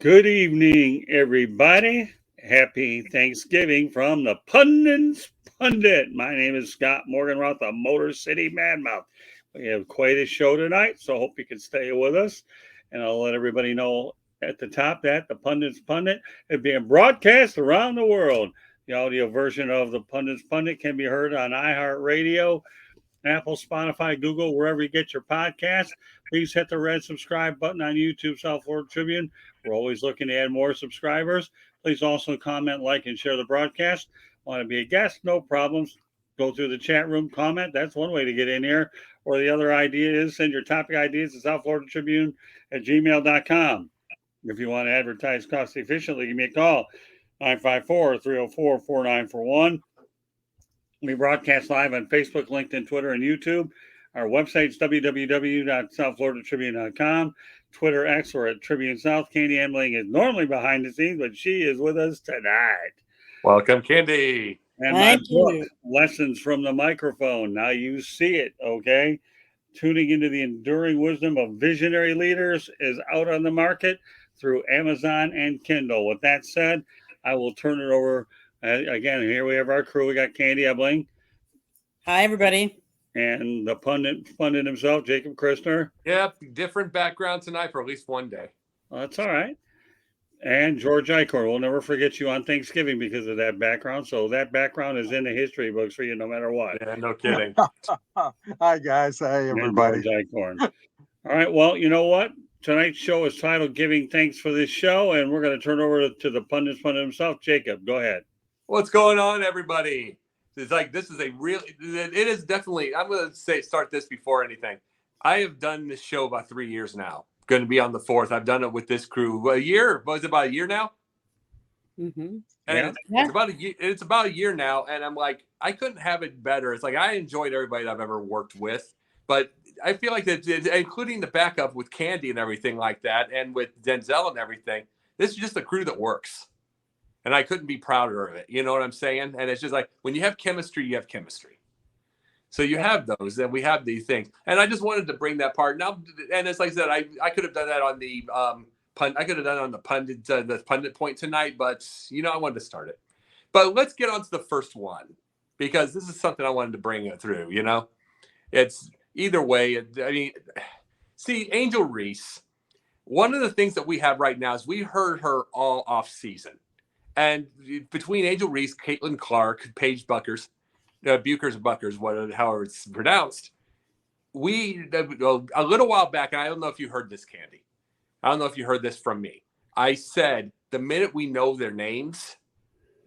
Good evening, everybody. Happy Thanksgiving from the Pundit's Pundit. My name is Scott Morganroth, the Motor City Madmouth. We have quite a show tonight, so I hope you can stay with us. And I'll let everybody know at the top that the Pundit's Pundit is being broadcast around the world. The audio version of the Pundit's Pundit can be heard on iHeartRadio, Apple, Spotify, Google, wherever you get your podcast. Please hit the red subscribe button on YouTube, South Florida Tribune. We're always looking to add more subscribers. Please also comment, like, and share the broadcast. Want to be a guest? No problems. Go through the chat room, comment. That's one way to get in here. Or the other idea is send your topic ideas to South Florida Tribune at gmail.com. If you want to advertise cost efficiently, give me a call, 954-304-4941. We broadcast live on Facebook, LinkedIn, Twitter, and YouTube. Our website is www.southfloridatribune.com. Twitter, X, we're at Tribune South. Candy Ambling is normally behind the scenes, but she is with us tonight. Welcome, Candy. And my book, Lessons from the Microphone. Now you see it, okay? Tuning into the enduring wisdom of visionary leaders is out on the market through Amazon and Kindle. With that said, I will turn it over. Again, here we have our crew. We got Candy Ebling. Hi, everybody. And the pundit himself, Jacob Christner. Yep, different background tonight for at least one day. Well, that's all right. And George Icorn. We'll never forget you on Thanksgiving because of that background. So that background is in the history books for you no matter what. Yeah, no kidding. Hi, guys. Hey, everybody. George Icorn. All right. Well, you know what? Tonight's show is titled Giving Thanks for This Show. And we're going to turn over to the pundit himself. Jacob, go ahead. What's going on, everybody? It's like, it is definitely, I'm going to start this before anything. I have done this show about 3 years now. Going to be on the 4th. I've done it with this crew. A year? Was it about a year now? Mm-hmm. And it's about a year. It's about a year now. And I'm like, I couldn't have it better. It's like, I enjoyed everybody that I've ever worked with, but I feel like that, including the backup with Candy and everything like that, and with Denzel and everything, this is just a crew that works. And I couldn't be prouder of it. You know what I'm saying? And it's just like, when you have chemistry, you have chemistry. So you have those, and we have these things. And I just wanted to bring that part. Now, and it's like I said, I could have done that on the I could have done it on the pundit point tonight, but I wanted to start it. But let's get on to the first one, because this is something I wanted to bring it through. It's either way. I mean, see, Angel Reese. One of the things that we have right now is we heard her all off season. And between Angel Reese, caitlinclark, Paige Buckers, however it's pronounced, we, a little while back, and I don't know if you heard this, Candy. I don't know if you heard this from me. I said, the minute we know their names,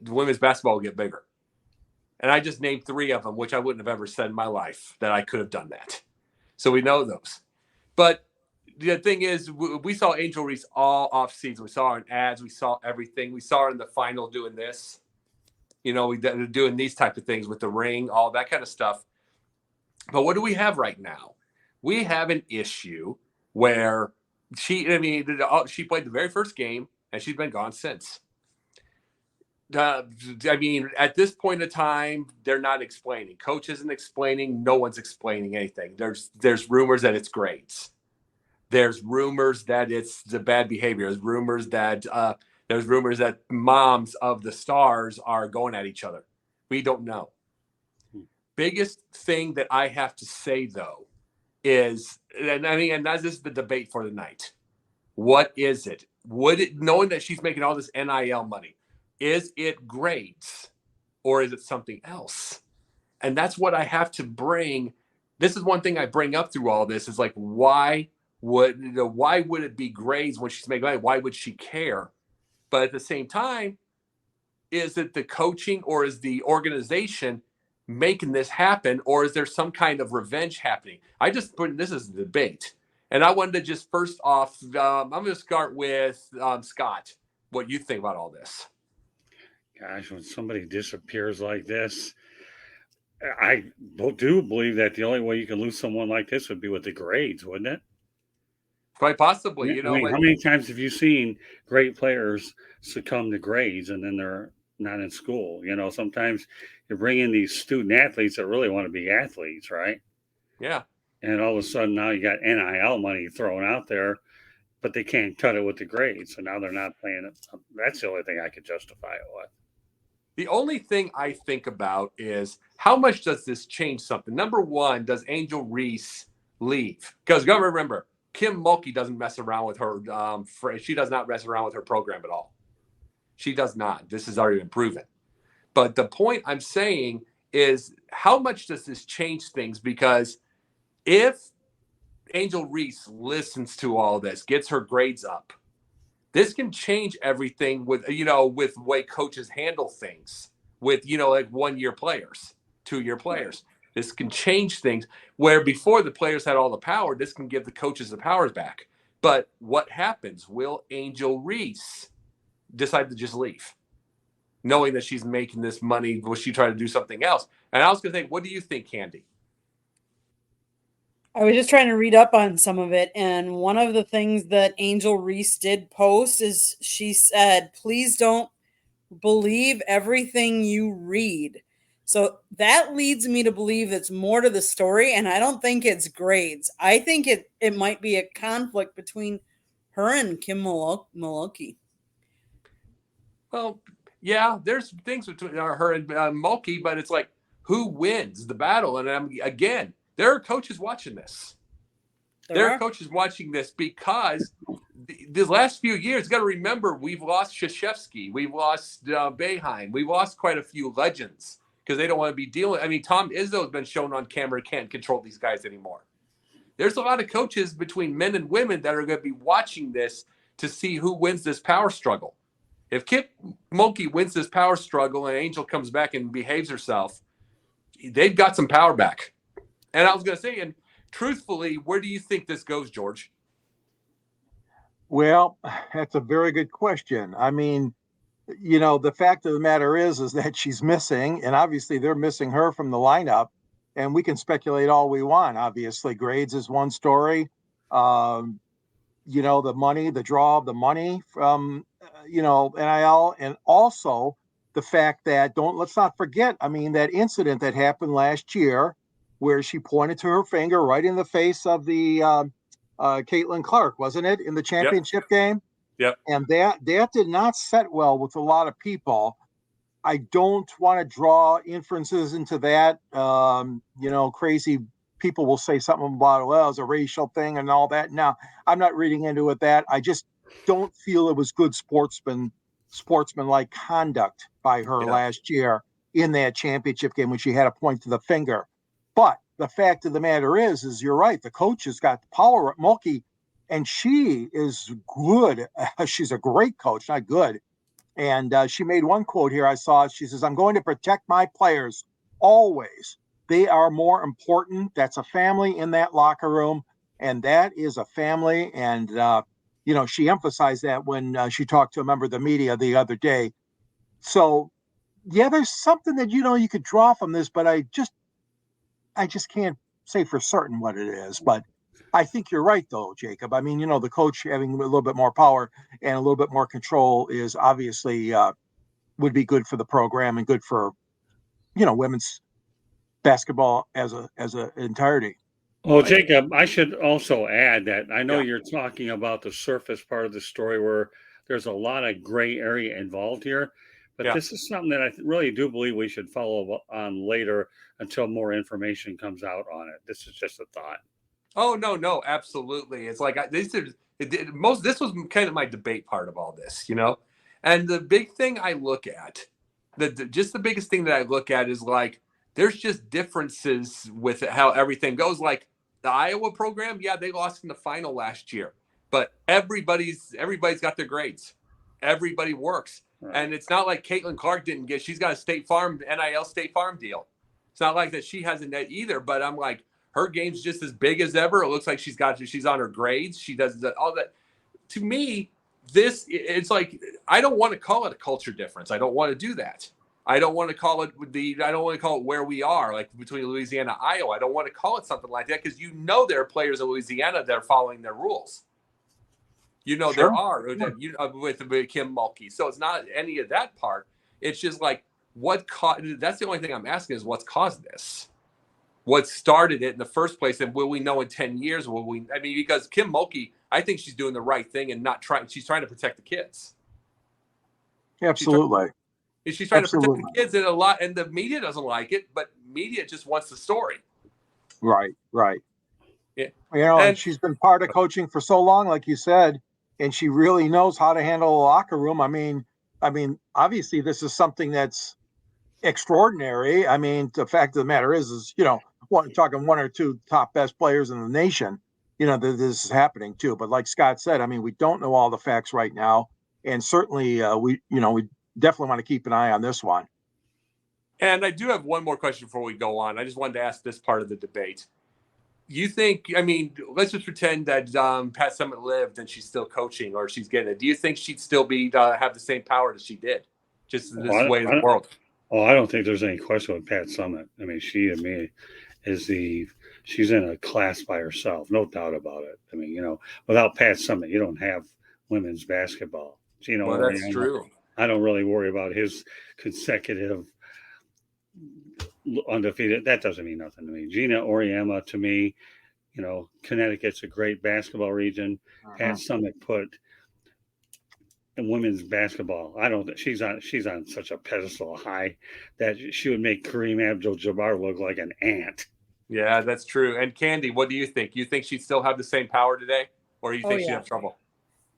the women's basketball will get bigger. And I just named 3 of them, which I wouldn't have ever said in my life that I could have done that. So we know those. But the thing is, we saw Angel Reese all off season. We saw her in ads. We saw everything. We saw her in the final doing this. We doing these type of things with the ring, all that kind of stuff. But what do we have right now? We have an issue where she played the very first game, and she's been gone since. At this point in time, they're not explaining. Coach isn't explaining. No one's explaining anything. There's rumors that it's grades. There's rumors that it's the bad behavior. There's rumors that moms of the stars are going at each other. We don't know. Biggest thing that I have to say, though, is, and this is the debate for the night. What is it? Knowing that she's making all this NIL money, is it grades or is it something else? And that's what I have to bring. This is one thing I bring up through all this is like, why would it be grades when she's making money? Why would she care? But at the same time, is it the coaching or is the organization making this happen, or is there some kind of revenge happening? I just put this as a debate. And I wanted to just first off, I'm going to start with Scott. What you think about all this? Gosh, when somebody disappears like this, I do believe that the only way you can lose someone like this would be with the grades, wouldn't it? Quite possibly. How many times have you seen great players succumb to grades and then they're not in school? Sometimes you bring in these student athletes that really want to be athletes, right? Yeah. And all of a sudden now you got NIL money thrown out there. but they can't cut it with the grades. So now they're not playing it. That's the only thing I could justify it with. The only thing I think about is how much does this change something? Number one, does Angel Reese leave? Because you got to remember, Kimmulkey doesn't mess around with her. She does not mess around with her program at all. She does not. This has already been proven. But the point I'm saying is, how much does this change things? Because if Angel Reese listens to all this, gets her grades up, this can change everything with the way coaches handle things with, like 1-year players, 2-year players. This can change things where before the players had all the power. This can give the coaches the powers back. But what happens? Will Angel Reese decide to just leave, knowing that she's making this money? Will she try to do something else? And I was going to think, what do you think, Candy? I was just trying to read up on some of it, and one of the things that Angel Reese did post is she said, please don't believe everything you read. So that leads me to believe it's more to the story, and I don't think it's grades. I think it might be a conflict between her and Kimmulkey. Well, yeah, there's things between her and Mulkey, but it's like, who wins the battle? And again, there are coaches watching this. There are coaches watching this because the last few years, got to remember, we've lost Krzyzewski, we've lost Boeheim, we've lost quite a few legends because they don't want to be dealing. I mean, Tom Izzo has been shown on camera can't control these guys anymore. There's a lot of coaches between men and women that are going to be watching this to see who wins this power struggle. If Kimmulkey wins this power struggle and Angel comes back and behaves herself, they've got some power back. And I was going to say, and truthfully, where do you think this goes, George? Well, that's a very good question. I mean, the fact of the matter is that she's missing, and obviously they're missing her from the lineup. And we can speculate all we want. Obviously, grades is one story. The money, the draw of the money from, NIL, and also the fact that let's not forget, that incident that happened last year where she pointed to her finger right in the face of the caitlinclark, wasn't it, in the championship game? Yep. And that did not set well with a lot of people. I don't want to draw inferences into that. Crazy people will say something about, well, it was a racial thing and all that. Now, I'm not reading into it that. I just don't feel it was good sportsmanlike conduct by her last year in that championship game when she had a point to the finger. But the fact of the matter is you're right. The coach has got the power at Mulkey, and she is good. She's a great coach, not good. And she made one quote here I saw. She says, I'm going to protect my players always. They are more important. That's a family in that locker room. And that is a family. And, she emphasized that when she talked to a member of the media the other day. So, yeah, there's something that, you could draw from this, but I just can't say for certain what it is. But I think you're right, though, Jacob. The coach having a little bit more power and a little bit more control is obviously would be good for the program and good for, women's basketball as a entirety. Well, Jacob, I should also add that I know you're talking about the surface part of the story where there's a lot of gray area involved here, but this is something that I really do believe we should follow on later until more information comes out on it. This is just a thought. Oh, no, absolutely. It's like this was kind of my debate part of all this, And the big thing I look at, the biggest thing that I look at is like, there's just differences with how everything goes. Like the Iowa program, they lost in the final last year, but everybody's got their grades. Everybody works. Right. And it's not like caitlinclark she's got a State Farm, NIL State Farm deal. It's not like that she hasn't either, but I'm like, her game's just as big as ever. It looks like she's on her grades. She does all that. To me, it's like, I don't want to call it a culture difference. I don't want to do that. I don't want to call it where we are, like between Louisiana and Iowa. I don't want to call it something like that because there are players in Louisiana that are following their rules. Sure. There are with Kimmulkey. So it's not any of that part. It's just like that's the only thing I'm asking is what's caused this. what started it in the first place, and will we know in 10 years? Because Kimmulkey, I think she's doing the right thing and she's trying to protect the kids. Absolutely. She's trying to protect the kids, and the media doesn't like it, but media just wants the story. Right. Yeah. And she's been part of coaching for so long, like you said, and she really knows how to handle a locker room. I mean, obviously this is something that's extraordinary. I mean, the fact of the matter is talking one or two top best players in the nation, this is happening too. But like Scott said, I mean, we don't know all the facts right now. And certainly we definitely want to keep an eye on this one. And I do have one more question before we go on. I just wanted to ask this part of the debate. You think, let's just pretend that Patsummit lived and she's still coaching or she's getting it. Do you think she'd still have the same power as she did? Just this way of the world. Oh, I don't think there's any question with Patsummit. I mean, she she's in a class by herself, no doubt about it. I mean, without Patsummit, you don't have women's basketball. Well, that's true. I don't really worry about his consecutive undefeated. That doesn't mean nothing to me. Gina Auriemma, to me, Connecticut's a great basketball region. Patsummit put in women's basketball. She's on such a pedestal high that she would make Kareemabduljabbar look like an ant. Yeah, that's true. And Candy, what do you think? You think she'd still have the same power today, or you think she'd have trouble?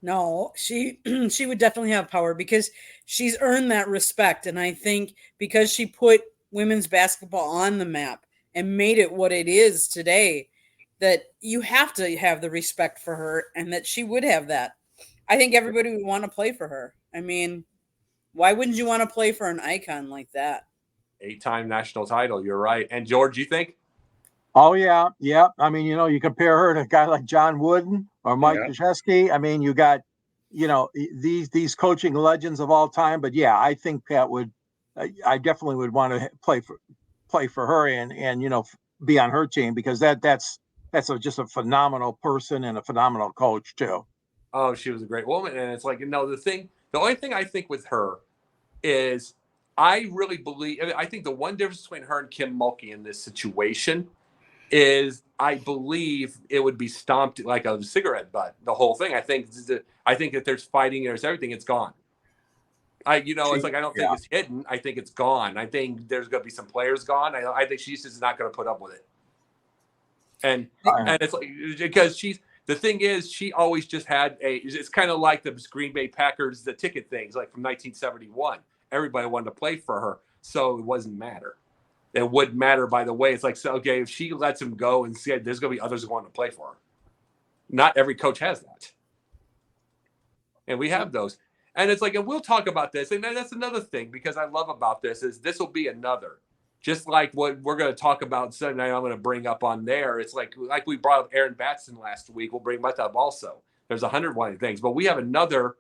No, she would definitely have power because she's earned that respect. And I think because she put women's basketball on the map and made it what it is today, that you have to have the respect for her and that she would have that. I think everybody would want to play for her. I mean, why wouldn't you want to play for an icon like that? 8-time national title. You're right. And George, you think? Oh, yeah. Yeah. I mean, you compare her to a guy like John Wooden or Mike Krzyzewski. I mean, you got, these coaching legends of all time. But yeah, I think Pat I definitely would want to play for her and be on her team because that's just a phenomenal person and a phenomenal coach too. Oh, she was a great woman. And it's like, the only thing I think with her is I really believe, I think the one difference between her and Kimmulkey in this situation is I believe it would be stomped like a cigarette butt, the whole thing. I think that there's fighting, there's everything, it's gone. It's like I don't think it's hidden. I think it's gone. I think there's going to be some players gone. I think she's just not going to put up with it. And it's like because the thing is she always just had it's kind of like the Green Bay Packers, the ticket things like from 1971. Everybody wanted to play for her, so it wouldn't matter. It wouldn't matter, by the way. It's like, so, okay, if she lets him go and see, there's going to be others who want to play for her. Not every coach has that. And we have those. And it's like, and we'll talk about this. And that's another thing, because I love about this is this will be another. Just like what we're going to talk about Sunday night, I'm going to bring up on there. It's like we brought up Aaron Batson last week. We'll bring that up also. There's 101 things. But we have another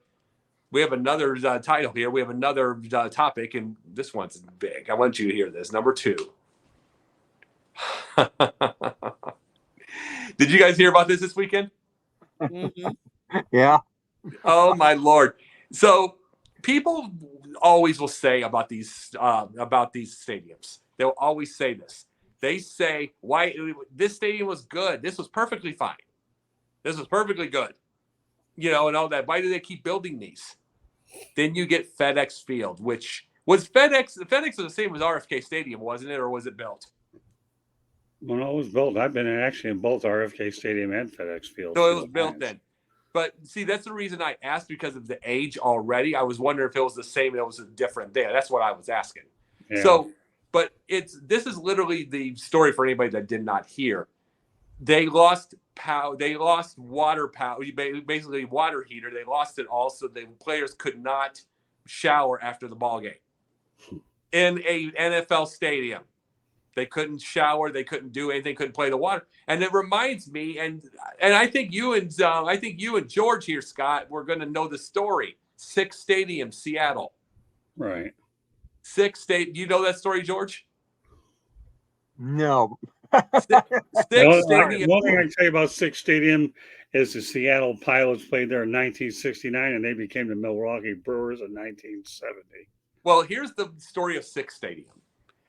title here. We have another topic, and this one's big. I want you to hear this. Number 2. Did you guys hear about this weekend? Mm-hmm. Yeah. Oh, my Lord. So people always will say about these stadiums. They'll always say this. They say, why this stadium was good. This was perfectly fine. This was perfectly good. And all that. Why do they keep building these? Then you get FedEx Field, which was FedEx. FedEx was the same as RFK Stadium, wasn't it? Or was it built? Well, no, it was built. I've been in both RFK Stadium and FedEx Field. So it was built then. But see, that's the reason I asked, because of the age already. I was wondering if it was the same and it was a different day. That's what I was asking. Yeah. So, but this is literally the story for anybody that did not hear. They lost power. They lost water power, basically water heater. They lost it all, so the players could not shower after the ball game in a NFL stadium. They couldn't shower. They couldn't do anything. Couldn't play the water. And it reminds me, and I think you and George here, Scott, we're going to know the story. Sick Stadium, Seattle. Right. Sick State. You know that story, George? No. Sick Stadium. One thing I can tell you about Sick Stadium is the Seattle Pilots played there in 1969, and they became the Milwaukee Brewers in 1970. Well, here's the story of Sick Stadium.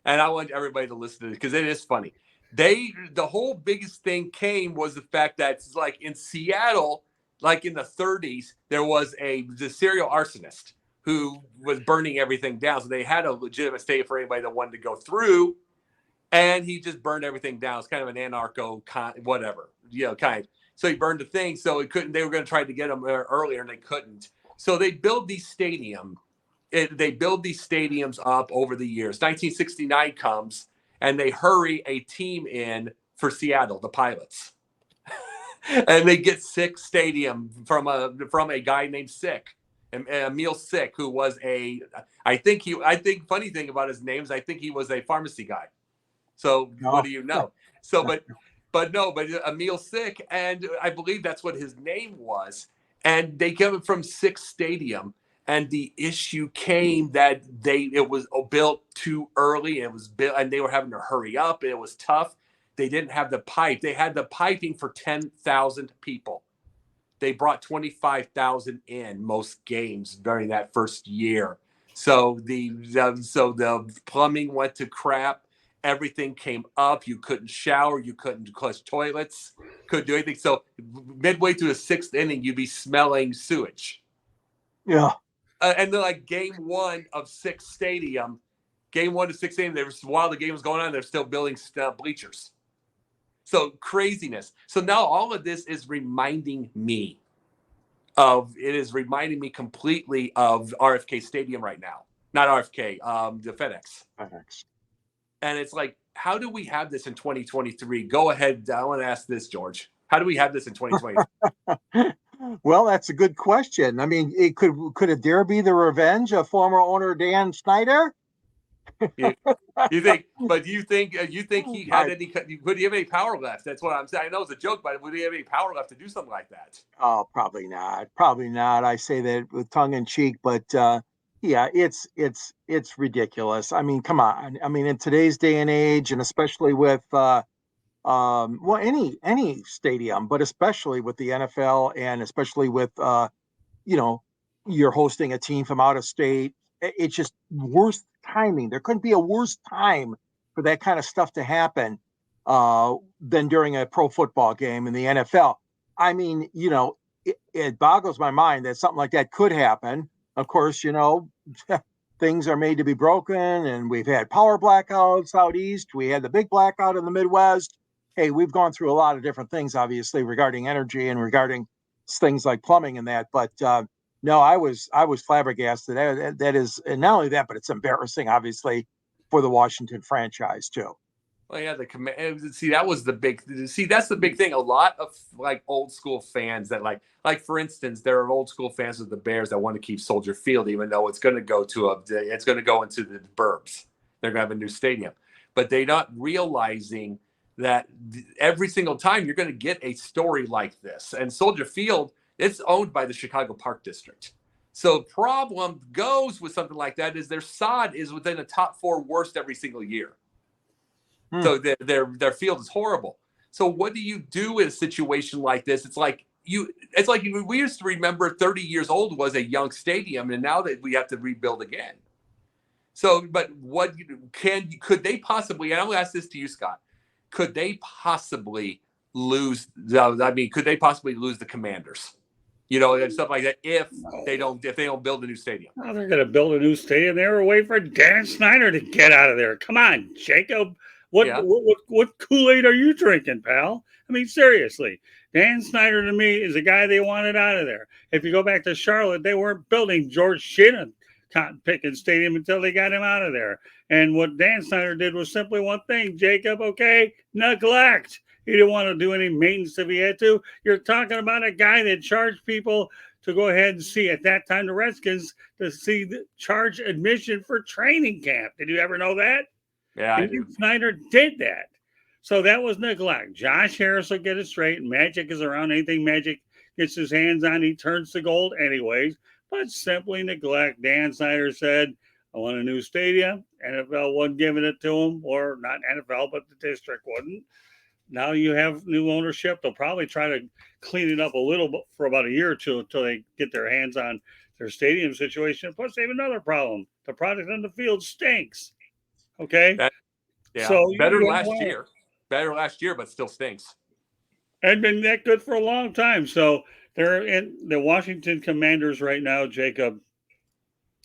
And I want everybody to listen to this because it is funny. The whole biggest thing was the fact that it's like in Seattle, like in the 30s, there was the serial arsonist who was burning everything down. So they had a legitimate stadium for anybody that wanted to go through, and he just burned everything down. It's kind of an anarcho whatever, kind. So he burned the thing. So it couldn't. They were going to try to get him earlier, and they couldn't. So they build these stadiums. They build these stadiums up over the years. 1969 comes, and they hurry a team in for Seattle, the Pilots, and they get Sick Stadium from a guy named Sick, Emil Sick, who was I think funny thing about his name is I think he was a pharmacy guy. So what do you know? So but Emil Sick, and I believe that's what his name was, and they came from Sick Stadium. And the issue came that it was built too early, and it was built, and they were having to hurry up, and it was tough. They didn't have the pipe. They had the piping for 10,000 people. They brought 25,000 in most games during that first year. So the plumbing went to crap. Everything came up. You couldn't shower. You couldn't flush toilets. Couldn't do anything. So midway through the 6th inning, you'd be smelling sewage. Yeah. And then, like game one of Sick Stadium, while the game was going on, they're still building bleachers. So craziness. So now all of this is reminding me completely of RFK Stadium right now. Not RFK, the FedEx. And it's like, how do we have this in 2023? Go ahead. I want to ask this, George. How do we have this in 2023? Well, that's a good question. I mean, could it dare be the revenge of former owner Dan Snyder? You think he had any? Would he have any power left? That's what I'm saying. I know it's a joke, but would he have any power left to do something like that? Oh, probably not. Probably not. I say that with tongue in cheek, but yeah, it's ridiculous. I mean, come on. I mean, in today's day and age, and especially with well, any stadium, but especially with the NFL, and especially with you're hosting a team from out of state. It's just worst timing. There couldn't be a worse time for that kind of stuff to happen than during a pro football game in the NFL. I mean, it boggles my mind that something like that could happen. Of course, things are made to be broken, and we've had power blackouts out east. We had the big blackout in the Midwest. Hey, we've gone through a lot of different things, obviously, regarding energy and regarding things like plumbing and that. But no, I was flabbergasted. That is, and not only that, but it's embarrassing, obviously, for the Washington franchise too. Well, yeah, that was the big. That's the big thing. A lot of like old school fans that like for instance, there are old school fans of the Bears that want to keep Soldier Field, even though it's going to go into the burbs. They're going to have a new stadium, but they're not realizing that every single time you're going to get a story like this. And Soldier Field, it's owned by the Chicago Park District. So the problem goes with something like that is their sod is within the top 4 worst every single year. So their field is horrible. So what do you do in a situation like this? It's like we used to remember 30 years old was a young stadium, and now that we have to rebuild again. So, but could they possibly, and I'm going to ask this to you, Scott, could they possibly lose the Commanders? And stuff like that if they don't build a new stadium. Oh, they're going to build a new stadium. They were waiting for Dan Snyder to get out of there. Come on, Jacob. What Kool-Aid are you drinking, pal? I mean, seriously. Dan Snyder, to me, is a guy they wanted out of there. If you go back to Charlotte, they weren't building George Shinnon Cotton Pickens Stadium until they got him out of there. And what Dan Snyder did was simply one thing, Jacob, okay? Neglect. He didn't want to do any maintenance if he had to. You're talking about a guy that charged people to go ahead and see, at that time, the Redskins, to see the charge admission for training camp. Did you ever know that? Yeah, I do. Snyder did that. So that was neglect. Josh Harris will get it straight. Magic is around. Anything Magic gets his hands on, he turns to gold anyways. But simply neglect. Dan Snyder said, I want a new stadium. NFL wasn't giving it to him, or not NFL, but the district wouldn't. Now you have new ownership. They'll probably try to clean it up a little bit for about a year or two until they get their hands on their stadium situation. Plus, they have another problem. The product on the field stinks. Okay? So better than last year. Better last year, but still stinks. Had been that good for a long time. So they're in the Washington Commanders right now, Jacob,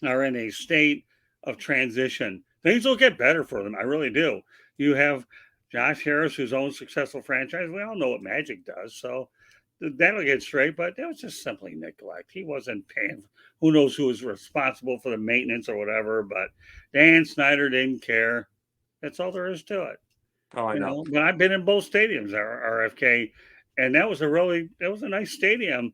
are in a state of transition. Things will get better for them. I really do. You have Josh Harris, whose own successful franchise. We all know what Magic does. So that'll get straight, but it was just simply neglect. He wasn't paying. Who knows who was responsible for the maintenance or whatever, but Dan Snyder didn't care. That's all there is to it. Oh, I know. But I've been in both stadiums, RFK, and that was a nice stadium.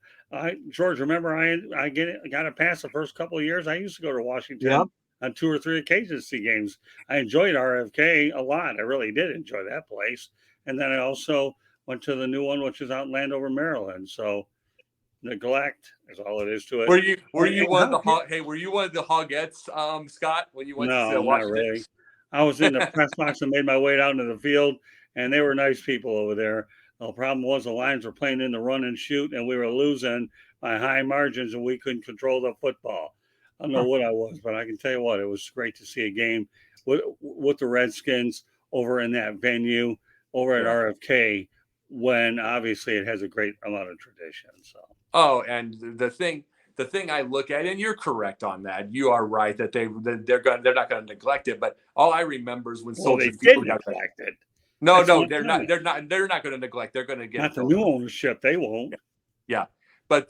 George, remember I got a pass the first couple of years. I used to go to Washington on 2 or 3 occasions to see games. I enjoyed RFK a lot. I really did enjoy that place. And then I also went to the new one, which is out in Landover, Maryland. So neglect is all it is to it. Were you one of the Hogettes, Scott, when you went to Washington? Not really. I was in the press box and made my way down to the field, and they were nice people over there. The problem was the Lions were playing in the run and shoot, and we were losing by high margins, and we couldn't control the football. I don't know what I was, but I can tell you what, it was great to see a game with the Redskins over in that venue, over at RFK, when obviously it has a great amount of tradition. So. Oh, and the thing I look at, and you're correct on that. You are right that they're not going to neglect it. But all I remember is when Soldier Field got neglected. No, they're not going to neglect. They're going to get not the new ownership. They won't. Yeah, but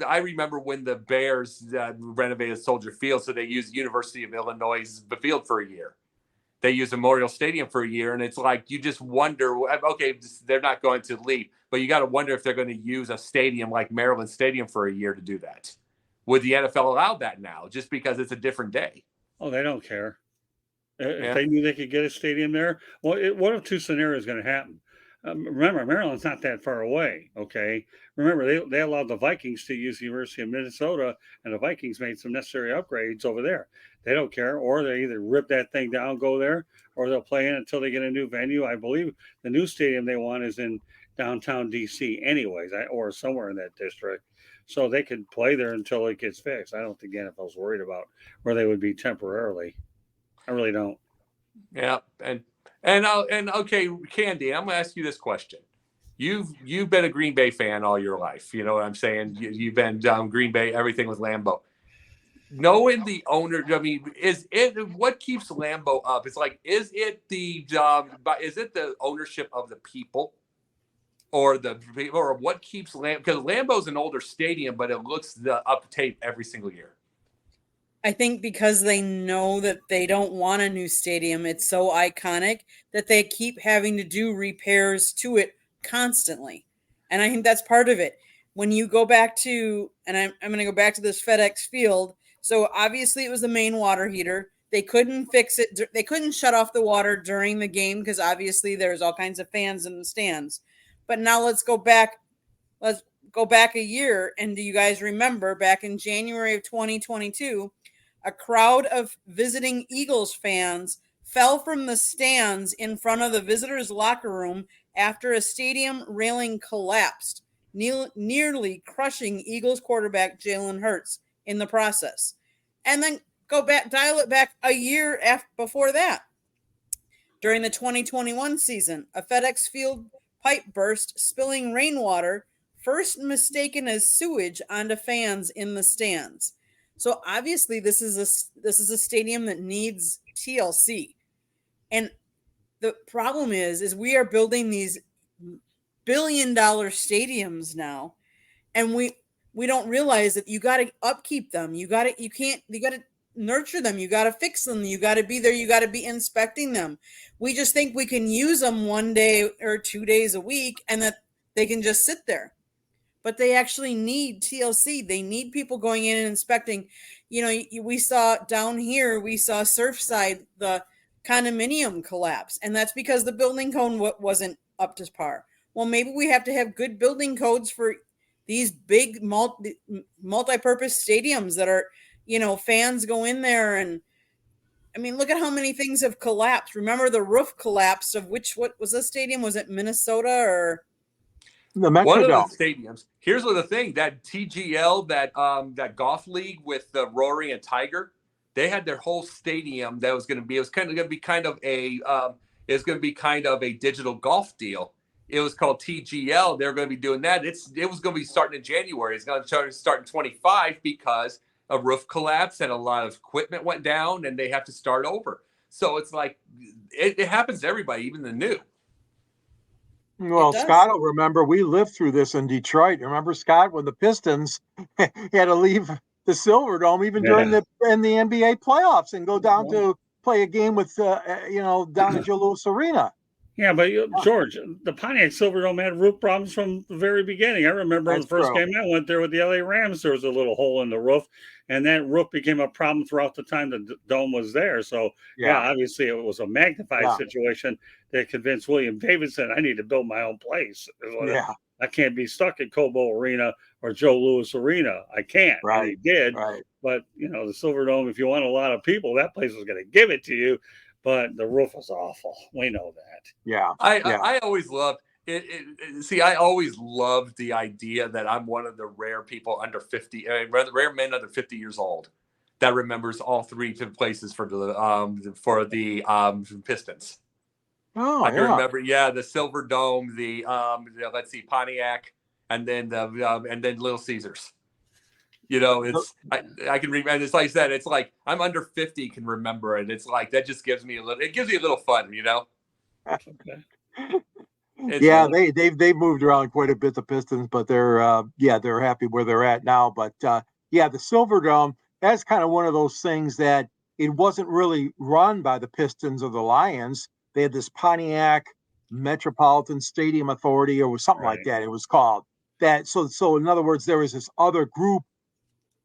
I remember when the Bears renovated Soldier Field, so they used University of Illinois' field for a year. They used Memorial Stadium for a year, and it's like you just wonder. Okay, they're not going to leave, but you got to wonder if they're going to use a stadium like Maryland Stadium for a year to do that. Would the NFL allow that now, just because it's a different day? Oh, they don't care. If they knew they could get a stadium there, well, what if 2 scenarios going to happen? Remember, Maryland's not that far away, okay? Remember, they allowed the Vikings to use the University of Minnesota, and the Vikings made some necessary upgrades over there. They don't care, or they either rip that thing down, go there, or they'll play in until they get a new venue. I believe the new stadium they want is in downtown D.C. anyways, or somewhere in that district. So they could play there until it gets fixed. I don't think the NFL's worried about where they would be temporarily. I really don't. Yeah, and okay, Candy, I'm going to ask you this question. You've been a Green Bay fan all your life. You know what I'm saying? You've been Green Bay, everything with Lambeau. Knowing the owner, I mean, is it what keeps Lambeau up? It's like, is it the ownership of the people, or what keeps Lambeau? Because Lambeau's an older stadium, but it looks up to tape every single year. I think because they know that they don't want a new stadium. It's so iconic that they keep having to do repairs to it constantly. And I think that's part of it. When you go back to, and I'm going to go back to this FedEx field. So obviously it was the main water heater. They couldn't fix it. They couldn't shut off the water during the game because obviously there's all kinds of fans in the stands. But now let's go back a year. And do you guys remember back in January of 2022, a crowd of visiting Eagles fans fell from the stands in front of the visitors' locker room after a stadium railing collapsed, nearly crushing Eagles quarterback Jalen Hurts in the process. And then dial it back a year before that. During the 2021 season, a FedEx Field pipe burst, spilling rainwater, first mistaken as sewage onto fans in the stands. So obviously this is a stadium that needs TLC. And the problem is we are building these billion-dollar stadiums now, and we don't realize that you got to upkeep them. You got to nurture them. You got to fix them. You got to be there. You got to be inspecting them. We just think we can use them 1 day or 2 days a week and that they can just sit there. But they actually need TLC. They need people going in and inspecting. You know, we saw down here, we saw Surfside, the condominium collapse. And that's because the building code wasn't up to par. Well, maybe we have to have good building codes for these big multi-purpose stadiums that are, you know, fans go in there. And I mean, look at how many things have collapsed. Remember the roof collapsed of what was the stadium? Was it Minnesota or? The Metrodome. One of the stadiums. Here's the thing: that TGL, that golf league with the Rory and Tiger, they had their whole stadium that was going to be. It was going to be kind of a. is going to be kind of a digital golf deal. It was called TGL. They're going to be doing that. It was going to be starting in January. It's going to start in 25 because a roof collapsed and a lot of equipment went down and they have to start over. So it's like it happens to everybody, even the new. Well, Scott will remember we lived through this in Detroit. Remember, Scott, when the Pistons had to leave the Silverdome even during the NBA playoffs and go down to play a game with down at Joe Louis Arena. Yeah, but George, the Pontiacsilverdome had roof problems from the very beginning. I remember the first game I went there with the LA Rams, there was a little hole in the roof, and that roof became a problem throughout the time the dome was there. So, obviously it was a magnified situation that convinced William Davidson, I need to build my own place. I can't be stuck at Cobo Arena or Joe Louis Arena. I can't. Right. And he did. Right. But, the Silverdome, if you want a lot of people, that place was going to give it to you. But the roof was awful. We know that. Yeah. I always loved it. See, I always loved the idea that I'm one of the rare people under 50, rare men under 50 years old that remembers all three places for the Pistons. Oh, I can remember, the Silverdome, the let's see, Pontiac, and then Little Caesars. I can remember. It's like I said, it's like I'm under 50 can remember it. It's like that just gives me a little fun, Okay. They've moved around quite a bit, the Pistons, but they're happy where they're at now. But the Silverdome, that's kind of one of those things that it wasn't really run by the Pistons or the Lions. They had this Pontiac Metropolitan Stadium Authority or something like that. It was called that. So in other words, there was this other group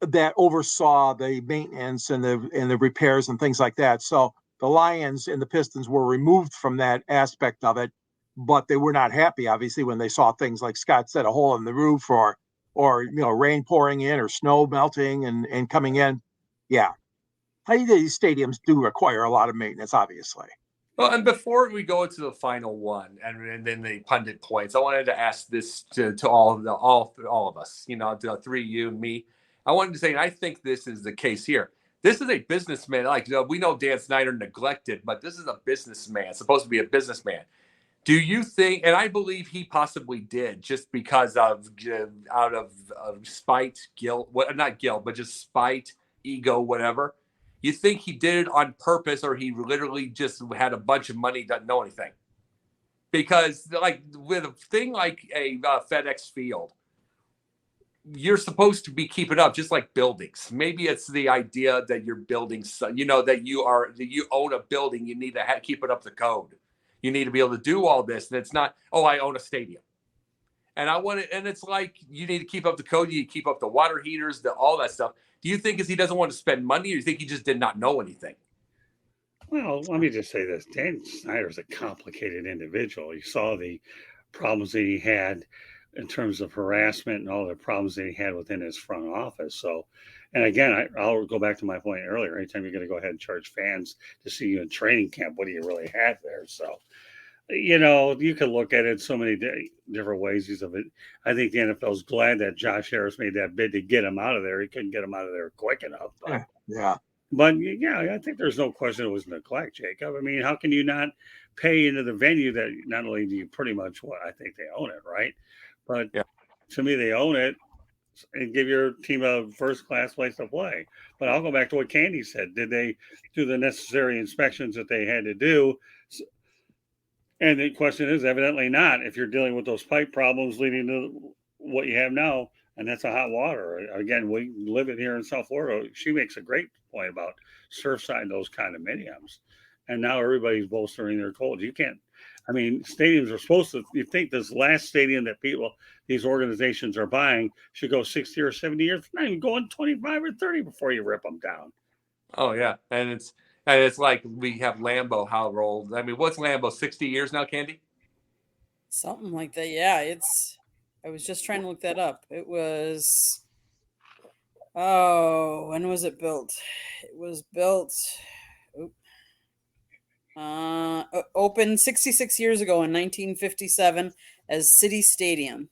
that oversaw the maintenance and the repairs and things like that. So the Lions and the Pistons were removed from that aspect of it, but they were not happy, obviously, when they saw things like Scott said, a hole in the roof or rain pouring in or snow melting and coming in. Yeah. These stadiums do require a lot of maintenance, obviously. Well, and before we go into the final one and then the pundit points, I wanted to ask this to all of us, to three, you and me. I wanted to say, and I think this is the case here. This is a businessman. We know Dan Snyder neglected, but this is a businessman, supposed to be a businessman. Do you think, and I believe he possibly did, just because out of spite, guilt, not guilt, but just spite, ego, whatever. You think he did it on purpose, or he literally just had a bunch of money, doesn't know anything? Because with a thing like a FedEx field, you're supposed to be keeping up, just like buildings. Maybe it's the idea that you're building, that you own a building. You need to keep it up to code. You need to be able to do all this. And it's not, I own a stadium. And it's like, you need to keep up the code. You need to keep up the water heaters, all that stuff. Do you think he doesn't want to spend money, or do you think he just did not know anything? Well, let me just say this. Dan Snyder's a complicated individual. You saw the problems that he had in terms of harassment and all the problems that he had within his front office. So, and again, I'll go back to my point earlier. Anytime you're going to go ahead and charge fans to see you in training camp, what do you really have there? So, you can look at it so many different ways. I think the NFL's glad that Josh Harris made that bid to get him out of there. He couldn't get him out of there quick enough. But, But I think there's no question it was neglect, Jacob. I mean, how can you not pay into the venue that not only do you pretty much I think they own it, right? But to me, they own it and give your team a first-class place to play. But I'll go back to what Candy said. Did they do the necessary inspections that they had to do? And the question is evidently not, if you're dealing with those pipe problems leading to what you have now, and that's a hot water. Again, we live it here in South Florida. She makes a great point about Surfside and those condominiums. And now everybody's bolstering their cold. You can't, stadiums are supposed to, you think this last stadium that these organizations are buying should go 60 or 70 years. Not even going 25 or 30 before you rip them down. Oh, yeah. And it's like we have Lambeau, how old? What's Lambeau, 60 years now, Candy? Something like that. Yeah, I was just trying to look that up. It was, when was it built? It was built, opened 66 years ago in 1957 as City Stadium.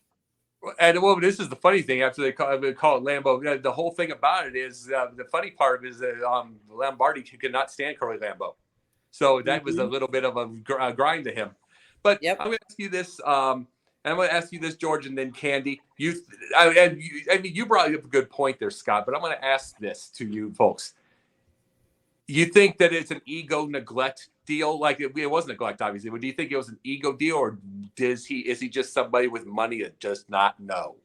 And this is the funny thing. After they call it Lambeau, the whole thing about it is the funny part is that Lombardi could not stand Curly Lambeau. So that was a little bit of a grind to him. But I'm going to ask you this, and I'm going to ask you this, George, and then Candy. I mean, you brought up a good point there, Scott, but I'm going to ask this to you folks. You think that it's an ego neglect deal? Like it was neglect, obviously. But do you think it was an ego deal, or is he just somebody with money that just not know?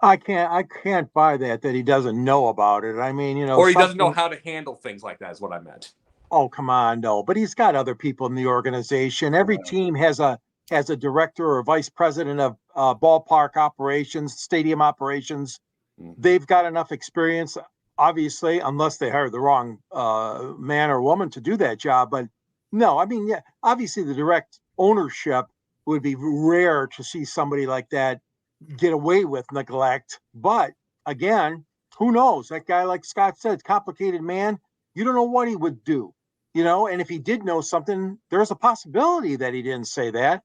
I can't buy that he doesn't know about it. I mean, or he doesn't know how to handle things like that is what I meant. Oh, come on, no. But he's got other people in the organization. Every team has a director or vice president of ballpark operations, stadium operations. Mm-hmm. They've got enough experience, obviously, unless they hire the wrong man or woman to do that job. But no, I mean, yeah, obviously the direct ownership would be rare to see somebody like that get away with neglect. But again, who knows? That guy, like Scott said, complicated man. You don't know what he would do, and if he did know something, there's a possibility that he didn't say that.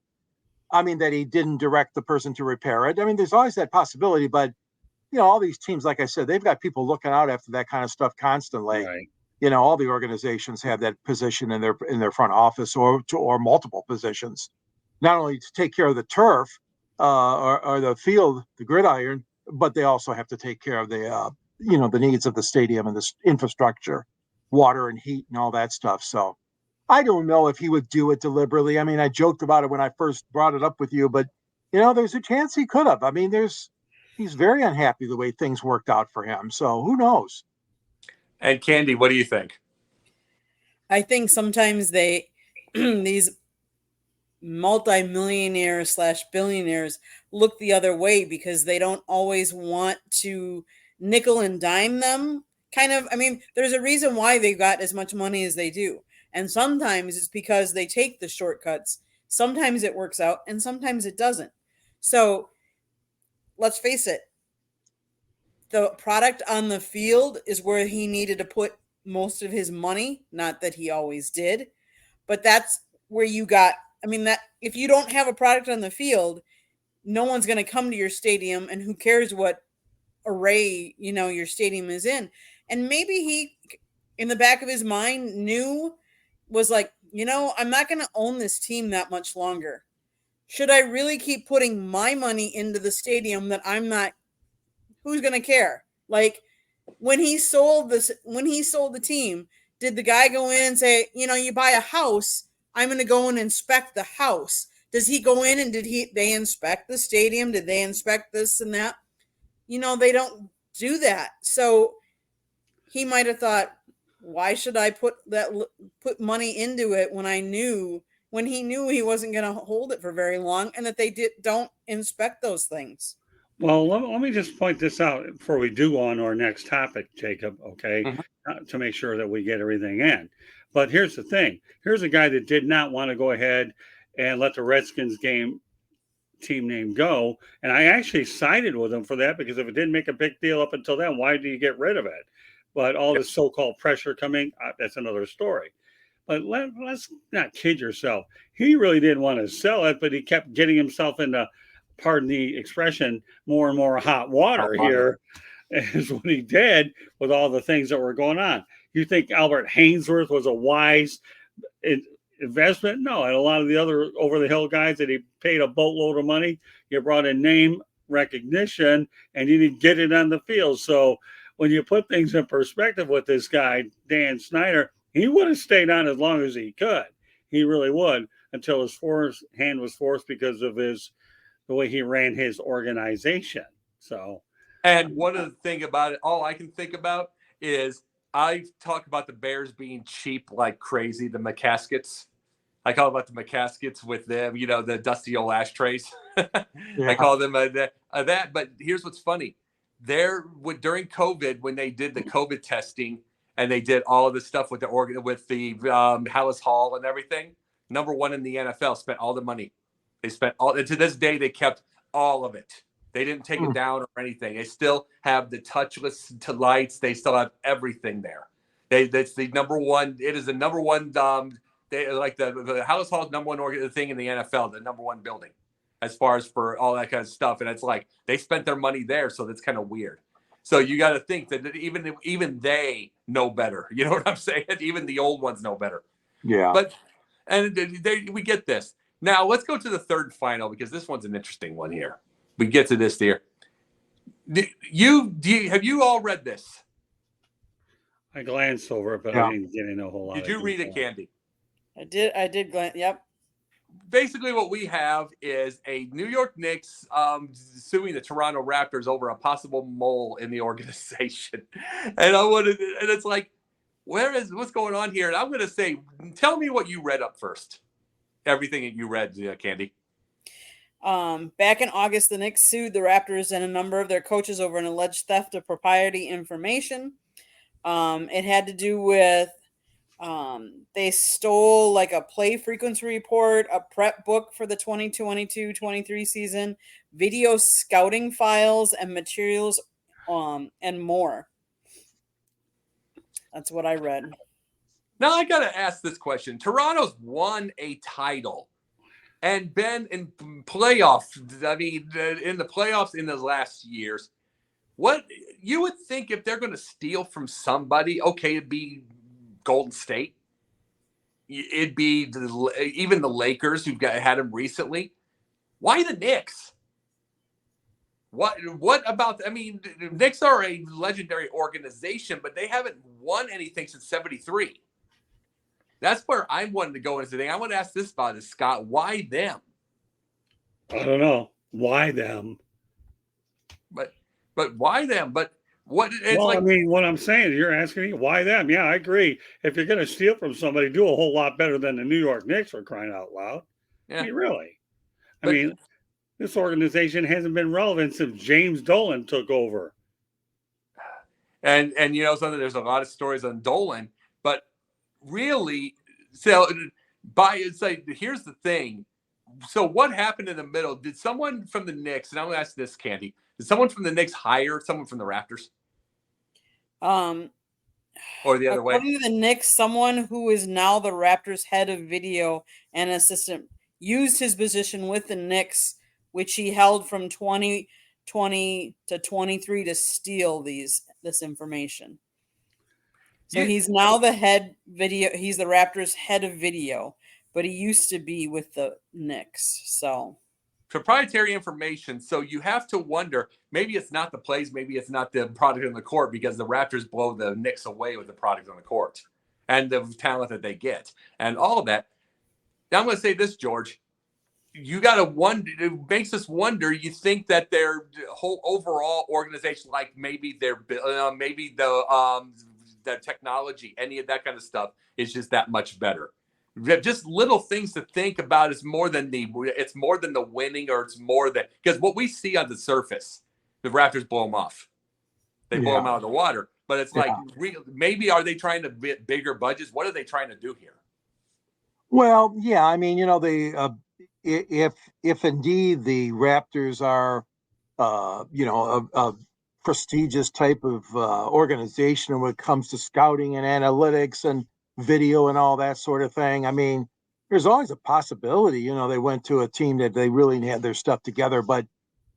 I mean, that he didn't direct the person to repair it. I mean, there's always that possibility, but all these teams, like I said, they've got people looking out after that kind of stuff constantly. Right. All the organizations have that position in their front office or multiple positions, not only to take care of the turf or the field, the gridiron, but they also have to take care of the the needs of the stadium and the infrastructure, water and heat and all that stuff. So I don't know if he would do it deliberately. I mean, I joked about it when I first brought it up with you, but there's a chance he could have. I mean, he's very unhappy the way things worked out for him. So who knows? And Candy, what do you think? I think sometimes these multi-millionaires / billionaires look the other way because they don't always want to nickel and dime them. Kind of, I mean, there's a reason why they got as much money as they do. And sometimes it's because they take the shortcuts. Sometimes it works out and sometimes it doesn't. So let's face it. The product on the field is where he needed to put most of his money. Not that he always did, but that's where you got, I mean, that if you don't have a product on the field, no one's going to come to your stadium, and who cares what array, your stadium is in. And maybe he, in the back of his mind, was like, I'm not going to own this team that much longer. Should I really keep putting my money into the stadium that I'm not, who's going to care? Like when he sold the team, did the guy go in and say, you buy a house, I'm going to go and inspect the house? Does he go in and they inspect the stadium? Did they inspect this and that? They don't do that. So he might have thought, why should I put money into it when he knew he wasn't going to hold it for very long, and that they don't inspect those things. Well, let me just point this out before we do go on to our next topic, Jacob, okay, to make sure that we get everything in. But here's the thing. Here's a guy that did not want to go ahead and let the Redskins team name go. And I actually sided with him for that, because if it didn't make a big deal up until then, why do you get rid of it? But all this so-called pressure coming, that's another story. But let's not kid yourself. He really didn't want to sell it, but he kept getting himself into, pardon the expression, more and more hot water here, is what he did with all the things that were going on. You think Albert Hainsworth was a wise investment? No, and a lot of the other over-the-hill guys that he paid a boatload of money, you brought in name recognition, and you didn't get it on the field. So when you put things in perspective with this guy, Dan Snyder, he would have stayed on as long as he could. He really would, until his hand was forced because of the way he ran his organization. So, and one of the thing about it, all I can think about is I talk about the Bears being cheap like crazy. The McCaskets, I call about the McCaskets with them, the dusty old ashtrays. I call them that. But here's what's funny: during COVID, when they did the COVID testing and they did all of the stuff with the Hallis Hall and everything, number one in the NFL, spent all the money. They spent all, and to this day, they kept all of it. They didn't take it down or anything. They still have the touchless to lights. They still have everything there. That's the number one. It is the number one. They like the Hallis Hall is number one thing in the NFL, the number one building, as far as for all that kind of stuff. And it's like they spent their money there, so that's kind of weird. So you got to think that even they know better. You know what I'm saying? Even the old ones know better. Yeah. But we get this. Now let's go to the third final because this one's an interesting one here. We get to this here. Have you all read this? I glanced over it, but Yeah. I didn't get in a whole lot. Did you read it, Candy? I did glance. Yep. Basically, what we have is a New York Knicks suing the Toronto Raptors over a possible mole in the organization, and it's like, what's going on here? And I'm going to say, tell me what you read up first. Everything that you read, Candy. Back in August, the Knicks sued the Raptors and a number of their coaches over an alleged theft of proprietary information. It had to do with they stole like a play frequency report, a prep book for the 2022-23 season, video scouting files and materials, and more. That's what I read. Now I got to ask this question. Toronto's won a title and been in playoffs. I mean, in the playoffs in the last years. What you would think if they're going to steal from somebody, okay, it'd be Golden State. It'd be even the Lakers who've had them recently. Why the Knicks? What about? I mean, the Knicks are a legendary organization, but they haven't won anything since '73. That's where I'm wanting to go into the thing. I want to ask this about it, Scott. Why them? I don't know why them. But why them? But what? It's well, like, I mean, what I'm saying, you're asking me why them? Yeah, I agree. If you're going to steal from somebody, do a whole lot better than the New York Knicks for crying out loud. Yeah. I mean, really. I mean, this organization hasn't been relevant since James Dolan took over. And you know something, there's a lot of stories on Dolan, but really, so it's like, here's the thing. So what happened in the middle? Did someone from the Knicks, and I'm going to ask this, Candy, did someone from the Knicks hire someone from the Raptors? Or the other way? According to the Knicks, someone who is now the Raptors head of video and assistant used his position with the Knicks, which he held from 2020 to 23 to steal this information. So he's now the head video. He's the Raptors head of video, but he used to be with the Knicks. So proprietary information. So you have to wonder, maybe it's not the plays, maybe it's not the product on the court, because the Raptors blow the Knicks away with the product on the court and the talent that they get and all of that. Now I'm going to say this, George. You got to wonder, it makes us wonder, you think that their whole overall organization, like maybe the technology, any of that kind of stuff, is just that much better. Just little things to think about. It's more than the winning, or it's more than, because what we see on the surface, the Raptors blow them off. They blow them out of the water. But it's like, maybe are they trying to get bigger budgets? What are they trying to do here? Well, yeah, I mean, you know, if indeed the Raptors are, a prestigious type of organization when it comes to scouting and analytics and video and all that sort of thing, I mean, there's always a possibility, you know, they went to a team that they really had their stuff together. But,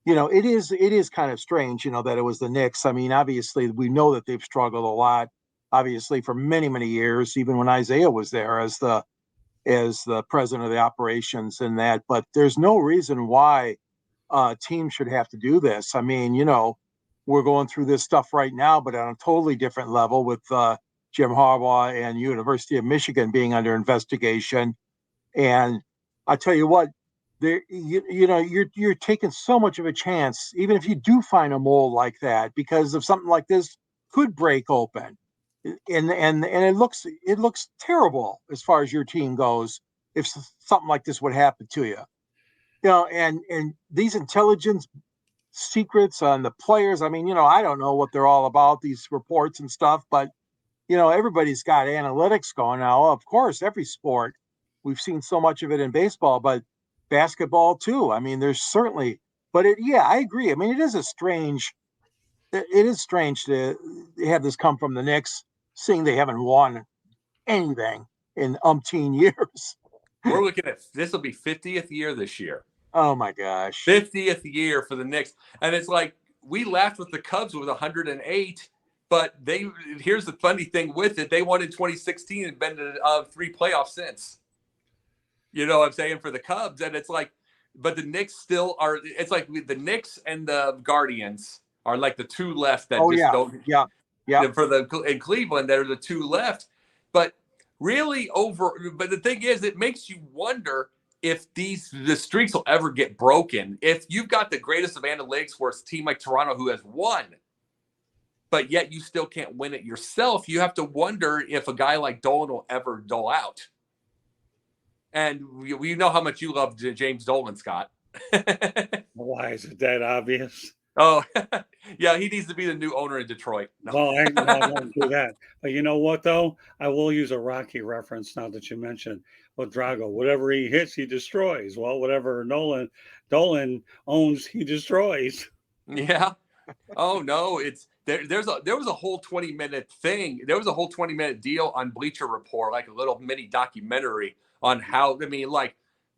you know, it is kind of strange, you know, that it was the Knicks. I mean, obviously, we know that they've struggled a lot, obviously, for many, many years, even when Isaiah was there as the president of the operations and that. But there's no reason why teams should have to do this. I mean, you know, we're going through this stuff right now, but on a totally different level with Jim Harbaugh and University of Michigan being under investigation. And I tell you what, you're taking so much of a chance, even if you do find a mole like that, because if something like this could break open. And it looks terrible as far as your team goes if something like this would happen to you. You know, and these intelligence secrets on the players, I mean, you know, I don't know what they're all about, these reports and stuff, but you know, everybody's got analytics going now. Of course, every sport, we've seen so much of it in baseball, but basketball too. I mean, there's certainly, but I agree. I mean, it is strange to have this come from the Knicks, seeing they haven't won anything in umpteen years. We're looking at, this will be 50th year this year. Oh my gosh. 50th year for the Knicks. And it's like, we laughed with the Cubs with 108. But here's the funny thing with it. They won in 2016 and been to 3 playoffs since. You know what I'm saying, for the Cubs. And it's like, but the Knicks still are. It's like the Knicks and the Guardians are like the 2 left that don't. Yeah. In Cleveland, they're the 2 left. But really but the thing is, it makes you wonder if the streaks will ever get broken. If you've got the greatest of analytics for a team like Toronto who has won, but yet you still can't win it yourself, you have to wonder if a guy like Dolan will ever dole out. And we know how much you love James Dolan, Scott. Why is it that obvious? Oh, yeah, he needs to be the new owner in Detroit. No, I won't do that. But you know what, though? I will use a Rocky reference now that you mentioned. Well, Drago, whatever he hits, he destroys. Well, whatever Dolan owns, he destroys. Yeah. Oh, no, there was a whole 20-minute thing. There was a whole 20-minute deal on Bleacher Report, like a little mini documentary on how, like,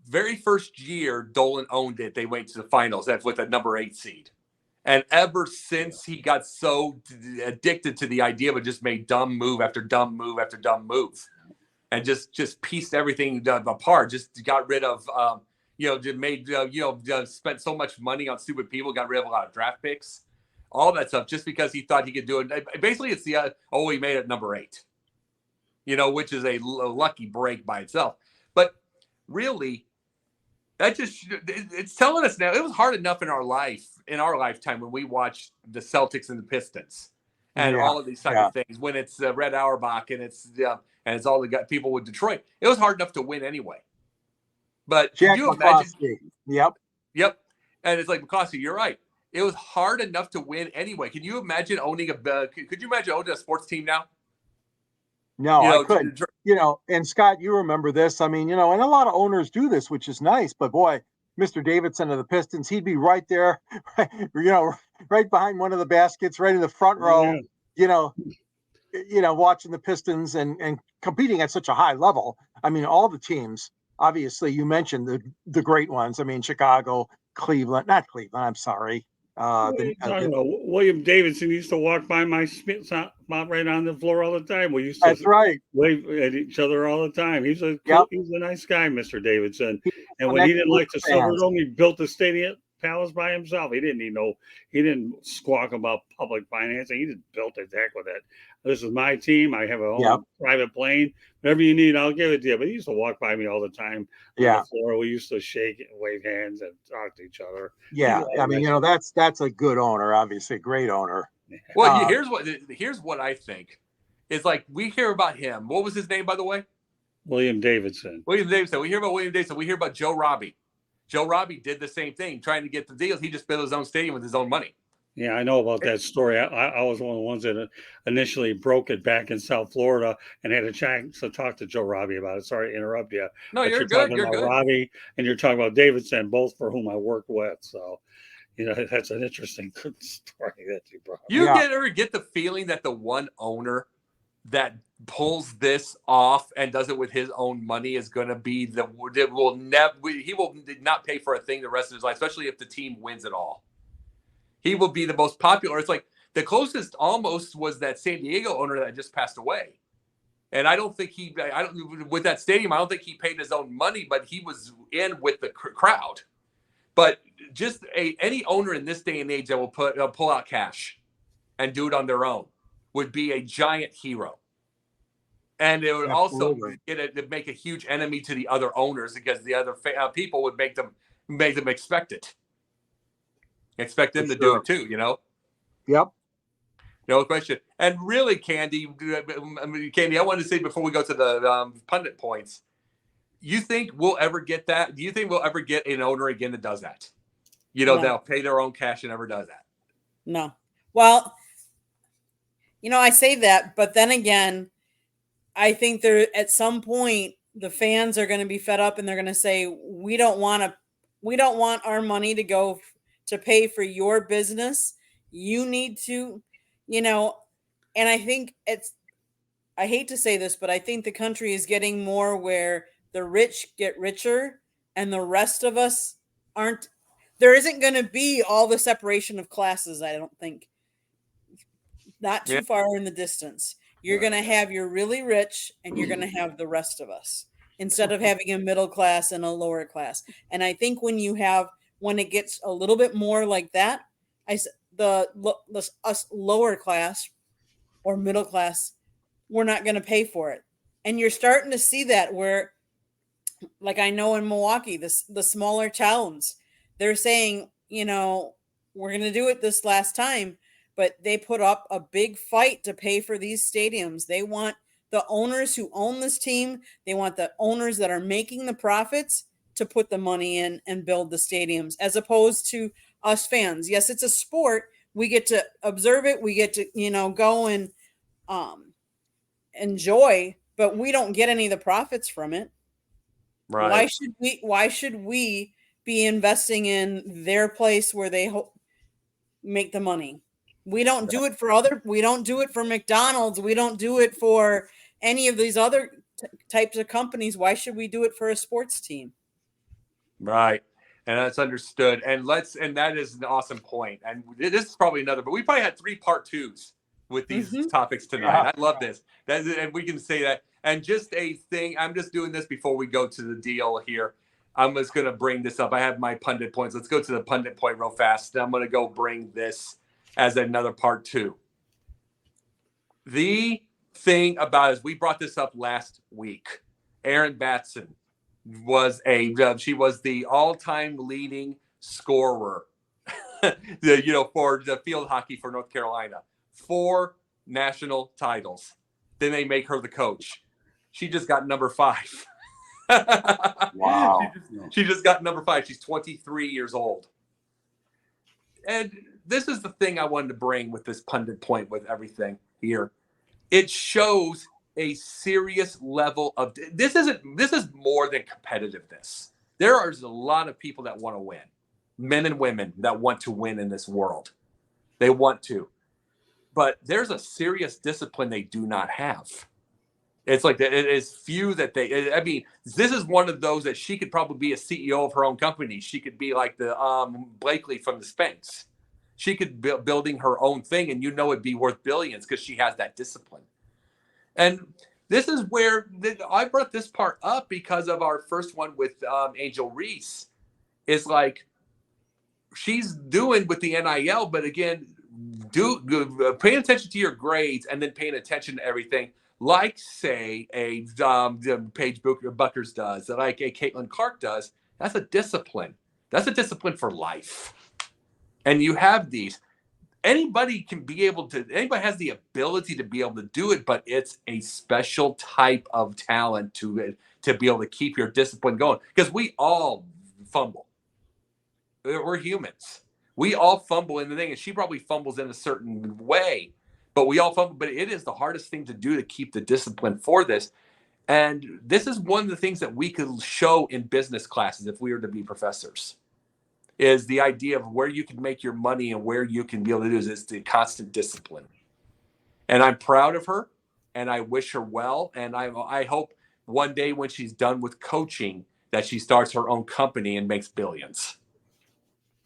very first year Dolan owned it, they went to the finals. That's with a number 8 seed. And ever since he got so addicted to the idea of it, just made dumb move after dumb move after dumb move, and just pieced everything apart. Just got rid of, spent so much money on stupid people, got rid of a lot of draft picks, all that stuff, just because he thought he could do it. Basically, it's he made it number 8, which is a lucky break by itself. But really, it's telling us now, it was hard enough in our lifetime when we watched the Celtics and the Pistons and all of these type of things, when it's Red Auerbach and it's all the people with Detroit. It was hard enough to win anyway. But Jack can you imagine? Yep. And it's like, McCloskey, you're right. It was hard enough to win anyway. Can you imagine owning a sports team now? No, I couldn't. And Scott, you remember this. I mean, and a lot of owners do this, which is nice. But boy, Mr. Davidson of the Pistons, he'd be right there, right behind one of the baskets, right in the front row, watching the Pistons and competing at such a high level. I mean, all the teams, obviously, you mentioned the great ones. I mean, Chicago, not Cleveland. I'm sorry. William Davidson used to walk by my spot right on the floor all the time. We used to wave at each other all the time. He's a nice guy, Mr. Davidson. And when he didn't like the Silverdome, he built the stadium palace by himself. He didn't squawk about public financing. He just built it. Heck with it. This is my team. I have a own private plane. Whatever you need, I'll give it to you. But he used to walk by me all the time on the floor. We used to shake and wave hands and talk to each other. Yeah, I mean, that's a good owner, obviously, great owner. Well, here's what I think. It's like, we hear about him. What was his name, by the way? William Davidson. We hear about William Davidson. We hear about Joe Robbie. Joe Robbie did the same thing, trying to get the deals. He just built his own stadium with his own money. Yeah, I know about that story. I was one of the ones that initially broke it back in South Florida and had a chance to talk to Joe Robbie about it. Sorry to interrupt you. No, you're good. You're good. Robbie, and you're talking about Davidson, both for whom I work with. So, that's an interesting story that you brought. You ever get the feeling that the one owner that pulls this off and does it with his own money is going to be he will not pay for a thing the rest of his life, especially if the team wins it all. He will be the most popular. It's like the closest almost was that San Diego owner that just passed away. And with that stadium, I don't think he paid his own money, but he was in with the crowd. But just any owner in this day and age that will pull out cash and do it on their own would be a giant hero. And it would also make a huge enemy to the other owners, because the other people would make them expect it. Expect them to do it too, Yep. No question. And really, Candy, I wanted to say before we go to the pundit points, you think we'll ever get that? Do you think we'll ever get an owner again that does that? No. They'll pay their own cash and never does that. No. Well, I say that, but then again, I think at some point the fans are going to be fed up and they're going to say, we don't want our money to go to pay for your business. You need to, and I think I hate to say this, but I think the country is getting more where the rich get richer and the rest of us aren't. There isn't going to be all the separation of classes, I don't think. not too far in the distance. You're going to have your really rich and you're going to have the rest of us instead of having a middle class and a lower class. And I think when it gets a little bit more like that, us lower class or middle class, we're not going to pay for it. And you're starting to see that where, like I know in Milwaukee, the smaller towns, they're saying, we're going to do it this last time, but they put up a big fight to pay for these stadiums. They want the owners who own this team, they want the owners that are making the profits to put the money in and build the stadiums, as opposed to us fans. Yes, it's a sport. We get to observe it. We get to, go and enjoy, but we don't get any of the profits from it. Right. Why should we be investing in their place where they make the money? We don't do it we don't do it for McDonald's. We don't do it for any of these other types of companies. Why should we do it for a sports team? Right. And that's understood. And that is an awesome point. And this is probably another, but we probably had 3 part 2s with these topics tonight. Yeah. I love this. And we can say that. And just a thing, I'm just doing this before we go to the deal here. I'm just going to bring this up. I have my pundit points. Let's go to the pundit point real fast. I'm going to go bring this as another part 2. The thing about is we brought this up last week. Erin Batson was she was the all-time leading scorer for the field hockey for North Carolina. 4 national titles. Then they make her the coach. She just got number 5. Wow. She just got number 5. She's 23 years old. And this is the thing I wanted to bring with this pundit point with everything here. It shows a serious level of this is more than competitiveness. There are a lot of people that want to win. Men and women that want to win in this world. They want to. But there's a serious discipline they do not have. It's like it is few that this is one of those that she could probably be a CEO of her own company. She could be like the Blakely from the Spanx. She could be building her own thing, and it'd be worth billions because she has that discipline. And this is where I brought this part up because of our first one with Angel Reese. Is like she's doing with the NIL, but again, paying attention to your grades and then paying attention to everything. Like, say, a Paige Buckers does, like a Caitlinclark does, that's a discipline. That's a discipline for life. And you have these. Anybody has the ability to be able to do it, but it's a special type of talent to be able to keep your discipline going. Because we all fumble. We're humans. We all fumble in the thing, and she probably fumbles in a certain way. But we all fumble, but it is the hardest thing to do to keep the discipline for this. And this is one of the things that we could show in business classes if we were to be professors, is the idea of where you can make your money and where you can be able to do is the constant discipline. And I'm proud of her, and I wish her well. And I hope one day when she's done with coaching that she starts her own company and makes billions.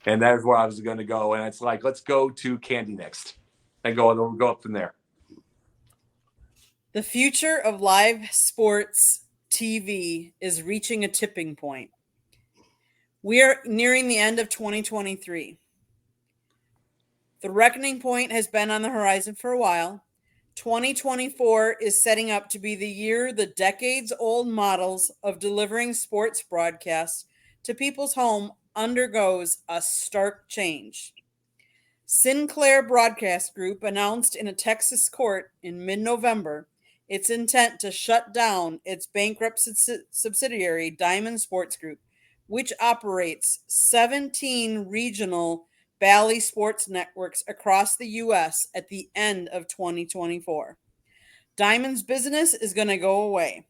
And that is where I was going to go. And it's like, let's go to Candy next. And we'll go up from there. The future of live sports TV is reaching a tipping point. We are nearing the end of 2023. The reckoning point has been on the horizon for a while. 2024 is setting up to be the year the decades-old models of delivering sports broadcasts to people's home undergoes a stark change. Sinclair Broadcast Group announced in a Texas court in mid-November its intent to shut down its bankrupt subsidiary, Diamond Sports Group, which operates 17 regional Bally sports networks across the U.S. at the end of 2024. Diamond's business is going to go away.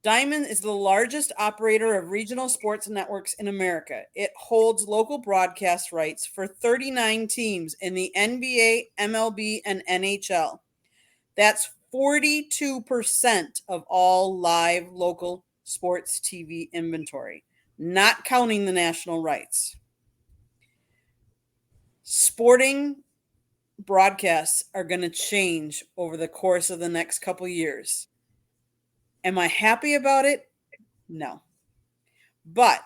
Diamond is the largest operator of regional sports networks in America. It holds local broadcast rights for 39 teams in the NBA, MLB, and NHL. That's 42% of all live local sports TV inventory, not counting the national rights. Sporting broadcasts are going to change over the course of the next couple years. Am I happy about it? No. But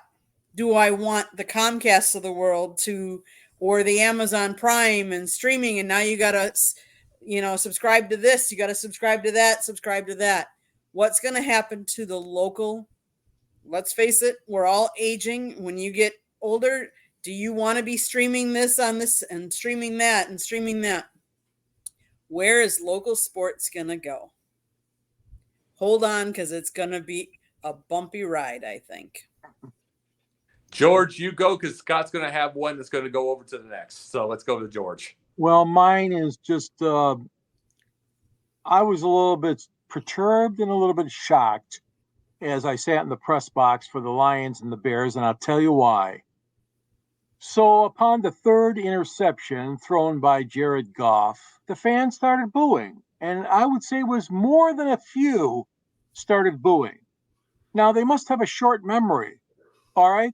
do I want the Comcasts of the world to, or the Amazon Prime and streaming, and now you got to, subscribe to this, you got to subscribe to that. What's going to happen to the local? Let's face it, we're all aging. When you get older, do you want to be streaming this on this and streaming that and streaming that? Where is local sports going to go? Hold on, because it's going to be a bumpy ride, I think. George, you go, because Scott's going to have one that's going to go over to the next. So let's go to George. Well, mine is just, I was a little bit perturbed and a little bit shocked as I sat in the press box for the Lions and the Bears, and I'll tell you why. So upon the third interception thrown by Jared Goff, the fans started booing, and I would say it was more than a few started booing. Now, they must have a short memory, all right?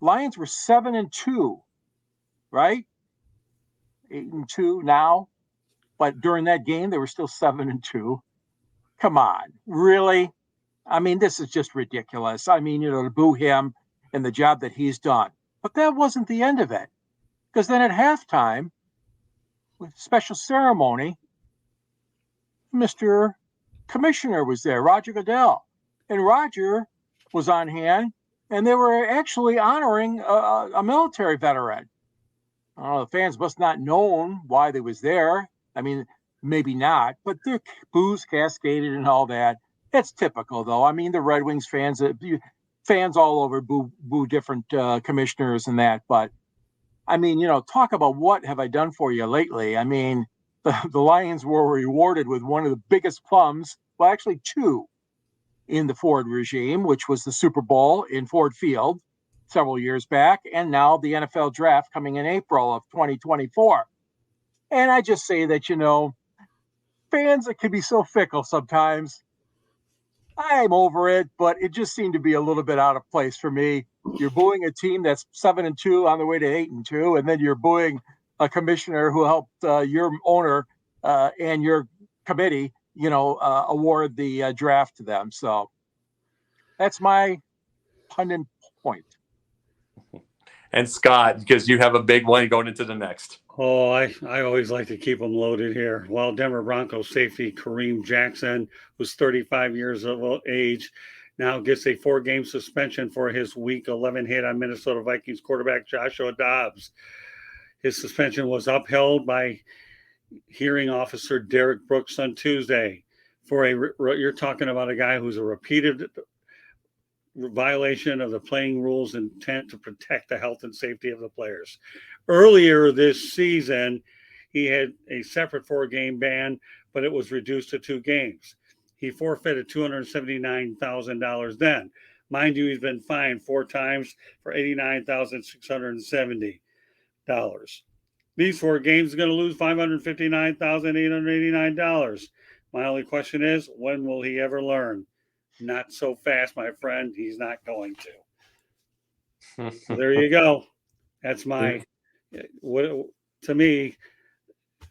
Lions were 7-2, right? 8-2 now, but during that game, they were still 7-2. Come on, really? I mean, this is just ridiculous. I mean, to boo him and the job that he's done. But that wasn't the end of it. Because then at halftime, with special ceremony, Mr. Commissioner was there, Roger Goodell. And Roger was on hand, and they were actually honoring a military veteran. The fans must not known why they was there. I mean, maybe not, but their boos cascaded and all that. It's typical, though. I mean, the Red Wings fans all over boo different commissioners and that. But, I mean, talk about what have I done for you lately. I mean, the Lions were rewarded with one of the biggest plums, well, actually two, in the Ford regime, which was the Super Bowl in Ford Field several years back, and now the NFL draft coming in April of 2024. And I just say that, fans, it can be so fickle sometimes. I'm over it, but it just seemed to be a little bit out of place for me. You're booing a team that's 7-2 on the way to 8-2, and then you're booing a commissioner who helped your owner and your committee, award the draft to them. So that's my pundit point. And Scott, because you have a big one going into the next. Oh, I always like to keep them loaded here. Well, Denver Broncos safety Kareemjackson, who's 35 years of age, now gets a 4-game suspension for his Week 11 hit on Minnesota Vikings quarterback Joshuadobbs. His suspension was upheld by hearing officer Derrick Brooks on Tuesday. You're talking about a guy who's a repeated violation of the playing rules intent to protect the health and safety of the players. Earlier this season, he had a separate 4-game ban, but it was reduced to 2 games. He forfeited $279,000 then. Mind you, he's been fined 4 times for $89,670. These 4 games are going to lose $559,889. My only question is, when will he ever learn? Not so fast, my friend. He's not going to. So there you go. That's to me,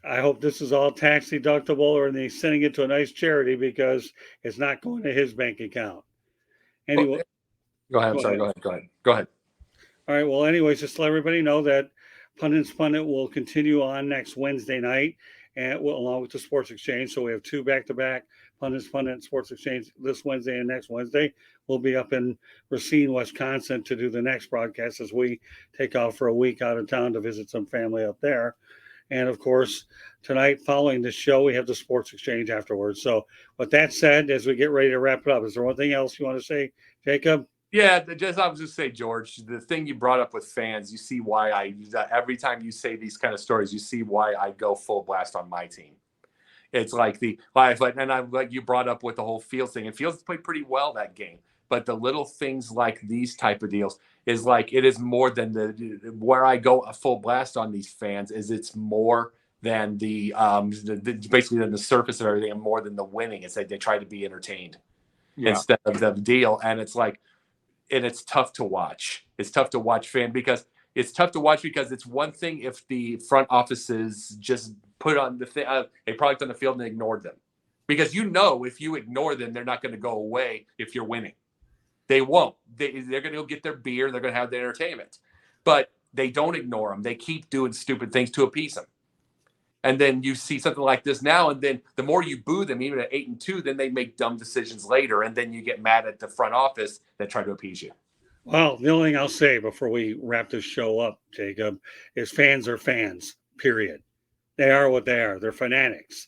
I hope this is all tax deductible or he's sending it to a nice charity because it's not going to his bank account. Anyway. Go ahead. Go ahead. All right. Well, anyways, just to let everybody know that Pundit's Pundit will continue on next Wednesday night and along with the Sports Exchange. So we have 2 back-to-back Pundit's Pundit and Sports Exchange this Wednesday and next Wednesday. We'll be up in Racine, Wisconsin to do the next broadcast as we take off for a week out of town to visit some family up there. And, of course, tonight following the show, we have the Sports Exchange afterwards. So with that said, as we get ready to wrap it up, is there one thing else you want to say, Jacob? Yeah, I was just say, George, the thing you brought up with fans, you see why every time you say these kind of stories, you see why I go full blast on my team. It's like like you brought up with the whole Fields thing, and Fields played pretty well that game. But the little things like these type of deals is like, it is more than where I go a full blast on these fans is it's more than the basically than the surface of everything and more than the winning. It's like they try to be entertained instead of the deal. And it's like, and it's tough to watch. It's tough to watch fan because It's tough to watch because it's one thing if the front offices just put on a product on the field and ignored them. Because if you ignore them, they're not going to go away if you're winning. They won't. They're going to go get their beer. They're going to have their entertainment. But they don't ignore them. They keep doing stupid things to appease them. And then you see something like this now, and then the more you boo them, even at 8-2, then they make dumb decisions later, and then you get mad at the front office that try to appease you. Well, the only thing I'll say before we wrap this show up, Jacob, is fans are fans, period. They are what they are. They're fanatics,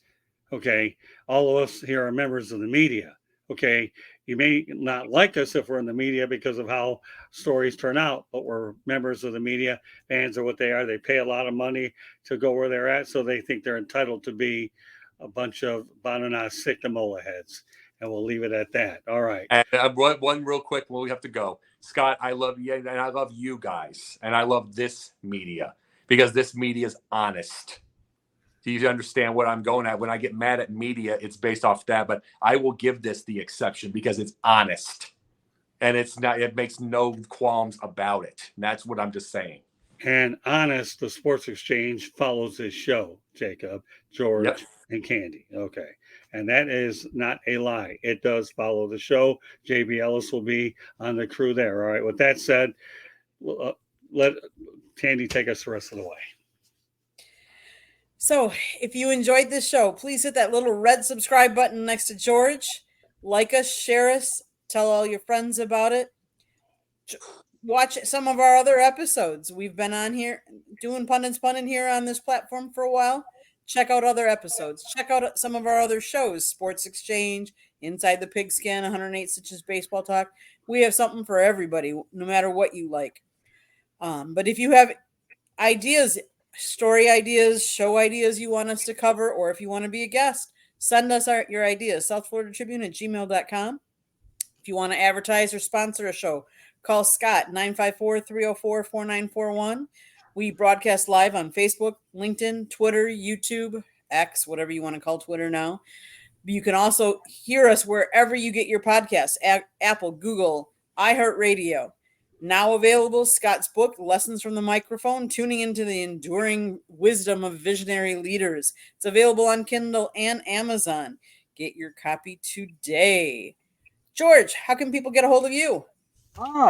okay? All of us here are members of the media, okay? You may not like us if we're in the media because of how stories turn out, but we're members of the media. Fans are what they are. They pay a lot of money to go where they're at, so they think they're entitled to be a bunch of banana sycamore heads. And we'll leave it at that. All right. And one real quick, well, we have to go. Scott, I love you, and I love you guys, and I love this media because this media is honest. Do you understand what I'm going at? When I get mad at media, it's based off that, but I will give this the exception because it's honest, and it makes no qualms about it. And that's what I'm just saying. And honest, the Sports Exchange follows this show, Jacob, George, Yep. and Candy. Okay. And that is not a lie. It does follow the show. JB Ellis will be on the crew there. All right. With that said, let Candy take us the rest of the way. So if you enjoyed this show, please hit that little red subscribe button next to George. Like us, share us, tell all your friends about it. Watch some of our other episodes. We've been on here doing Pundits Pundit here on this platform for a while. Check out other episodes. Check out some of our other shows, Sports Exchange, Inside the Pigskin, 108 Stitches Baseball Talk. We have something for everybody, no matter what you like. But if you have ideas, story ideas, show ideas you want us to cover, or if you want to be a guest, send us your ideas, southfloridatribune@gmail.com. If you want to advertise or sponsor a show, call Scott, 954-304-4941. We broadcast live on Facebook, LinkedIn, Twitter, YouTube, X, whatever you want to call Twitter now. You can also hear us wherever you get your podcasts, Apple, Google, iHeartRadio. Now available, Scott's book, Lessons from the Microphone, Tuning into the Enduring Wisdom of Visionary Leaders. It's available on Kindle and Amazon. Get your copy today. George, how can people get a hold of you?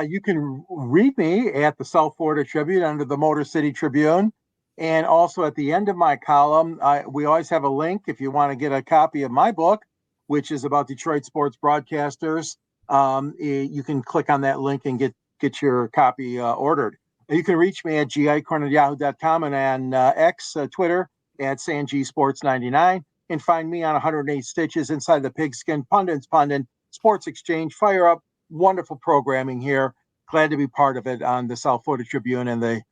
You can read me at the South Florida Tribune under the Motor City Tribune. And also at the end of my column, we always have a link if you want to get a copy of my book, which is about Detroit sports broadcasters. You can click on that link and get your copy ordered. You can reach me at gicorn@yahoo.com and on X, Twitter, at SanGSports99. And find me on 108 Stitches Inside the Pigskin, Pundits Pundit, Sports Exchange, Fire Up. Wonderful programming here. Glad to be part of it on the South Florida Tribune and the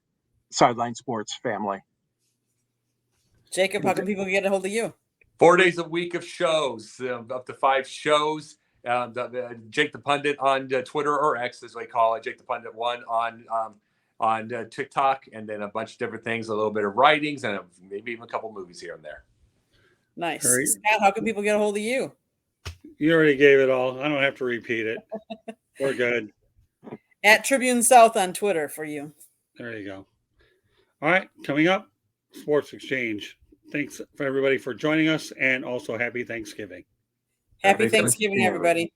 Sideline Sports family. Jacob, how can people get a hold of you? 4 days a week of shows, up to 5 shows. Jake the Pundit on Twitter, or X as we call it, Jake the Pundit 1 on TikTok, and then a bunch of different things, a little bit of writings, and maybe even a couple movies here and there. Nice. Great. Scott, how can people get a hold of you? You already gave it all. I don't have to repeat it. We're good. At Tribune South on Twitter for you. There you go. All right. Coming up, Sports Exchange. Thanks for everybody for joining us, and also happy Thanksgiving. Happy Thanksgiving, everybody.